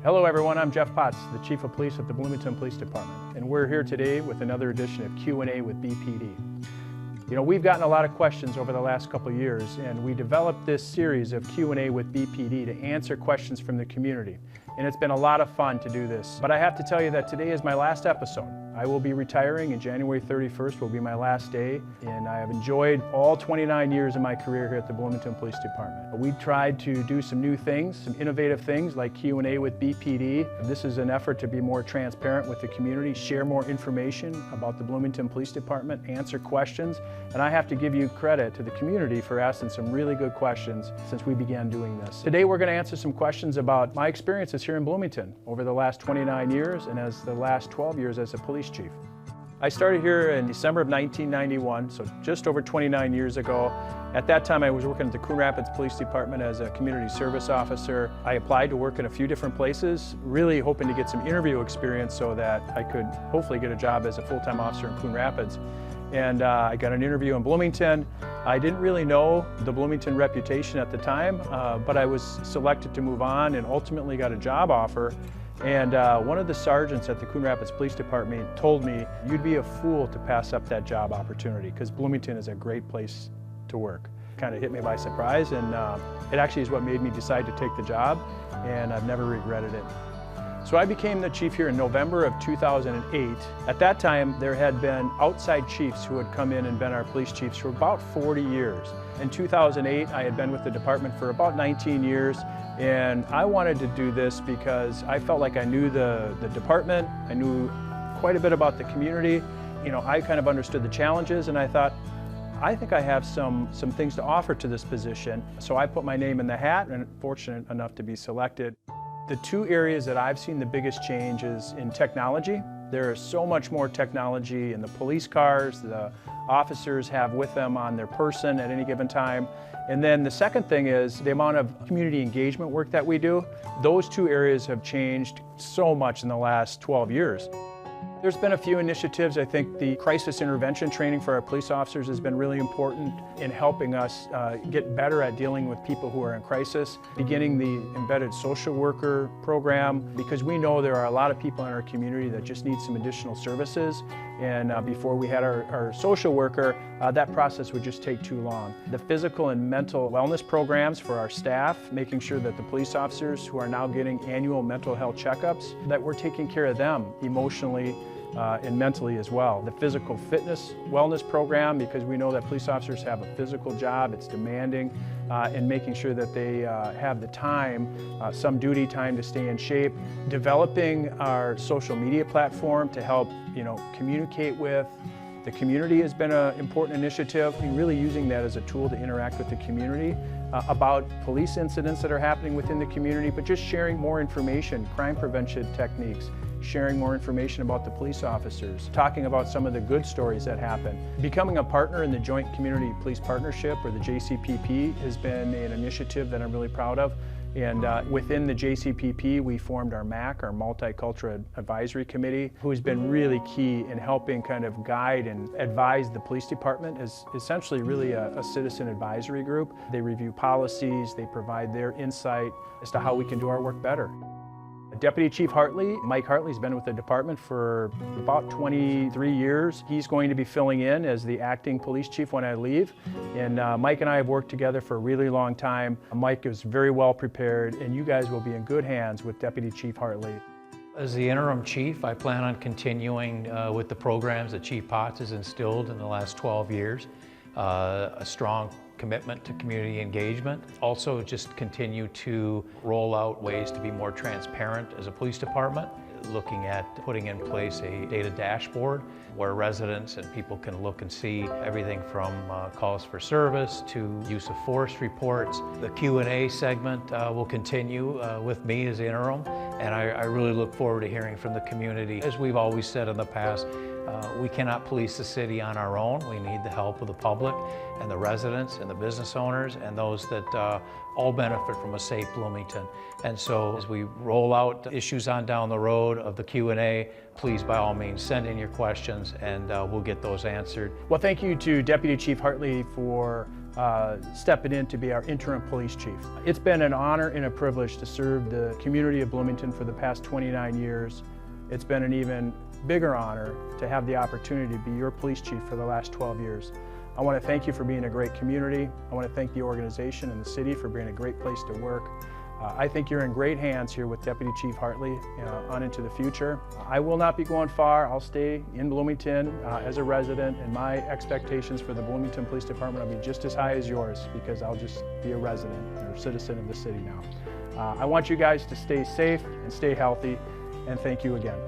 Hello everyone, I'm Jeff Potts, the Chief of Police at the Bloomington Police Department, and we're here today with another edition of Q&A with BPD. You know, we've gotten a lot of questions over the last couple of years, and we developed this series of Q&A with BPD to answer questions from the community. And it's been a lot of fun to do this. But I have to tell you that today is my last episode. I will be retiring, and January 31st will be my last day, and I have enjoyed all 29 years of my career here at the Bloomington Police Department. We tried to do some new things, some innovative things like Q&A with BPD. This is an effort to be more transparent with the community, share more information about the Bloomington Police Department, answer questions, and I have to give you credit to the community for asking some really good questions since we began doing this. Today we're going to answer some questions about my experiences here in Bloomington over the last 29 years and as the last 12 years as a police chief. I started here in December of 1991, so just over 29 years ago. At that time I was working at the Coon Rapids Police Department as a community service officer. I applied to work in a few different places, really hoping to get some interview experience so that I could hopefully get a job as a full-time officer in Coon Rapids. And I got an interview in Bloomington. I didn't really know the Bloomington reputation at the time, but I was selected to move on and ultimately got a job offer. And one of the sergeants at the Coon Rapids Police Department told me, "You'd be a fool to pass up that job opportunity because Bloomington is a great place to work." Kind of hit me by surprise, and it actually is what made me decide to take the job, and I've never regretted it. So I became the chief here in November of 2008. At that time, there had been outside chiefs who had come in and been our police chiefs for about 40 years. In 2008, I had been with the department for about 19 years, and I wanted to do this because I felt like I knew the department, I knew quite a bit about the community. You know, I kind of understood the challenges, and I thought, I think I have some things to offer to this position. So I put my name in the hat and fortunate enough to be selected. The two areas that I've seen the biggest change is in technology. There is so much more technology in the police cars the officers have with them on their person at any given time. And then the second thing is the amount of community engagement work that we do. Those two areas have changed so much in the last 12 years. There's been a few initiatives. I think the crisis intervention training for our police officers has been really important in helping us get better at dealing with people who are in crisis. Beginning the embedded social worker program, because we know there are a lot of people in our community that just need some additional services. And before we had our social worker, that process would just take too long. The physical and mental wellness programs for our staff, making sure that the police officers who are now getting annual mental health checkups, that we're taking care of them emotionally and mentally as well. The physical fitness wellness program, because we know that police officers have a physical job, it's demanding, and making sure that they have the time, some duty time to stay in shape. Developing our social media platform to help, communicate with the community has been an important initiative, and really using that as a tool to interact with the community about police incidents that are happening within the community, but just sharing more information, crime prevention techniques, sharing more information about the police officers, talking about some of the good stories that happen. Becoming a partner in the Joint Community Police Partnership, or the JCPP, has been an initiative that I'm really proud of. And within the JCPP, we formed our MAC, our Multicultural Advisory Committee, who's been really key in helping kind of guide and advise the police department as essentially really a citizen advisory group. They review policies, they provide their insight as to how we can do our work better. Deputy Chief Hartley, Mike Hartley, has been with the department for about 23 years. He's going to be filling in as the acting police chief when I leave. And Mike and I have worked together for a really long time. Mike is very well prepared, and you guys will be in good hands with Deputy Chief Hartley. As the interim chief, I plan on continuing with the programs that Chief Potts has instilled in the last 12 years. A strong commitment to community engagement. Also just continue to roll out ways to be more transparent as a police department, looking at putting in place a data dashboard where residents and people can look and see everything from calls for service to use of force reports. The Q&A segment will continue with me as interim, and I really look forward to hearing from the community. As we've always said in the past, we cannot police the city on our own. We need the help of the public and the residents and the business owners and those that all benefit from a safe Bloomington. And so as we roll out issues on down the road of the Q&A, please by all means send in your questions and we'll get those answered. Well, thank you to Deputy Chief Hartley for stepping in to be our interim police chief. It's been an honor and a privilege to serve the community of Bloomington for the past 29 years. It's been an even bigger honor to have the opportunity to be your police chief for the last 12 years. I want to thank you for being a great community. I want to thank the organization and the city for being a great place to work. I think you're in great hands here with Deputy Chief Hartley on into the future. I will not be going far. I'll stay in Bloomington as a resident, and my expectations for the Bloomington Police Department will be just as high as yours, because I'll just be a resident or citizen of the city now. I want you guys to stay safe and stay healthy, and thank you again.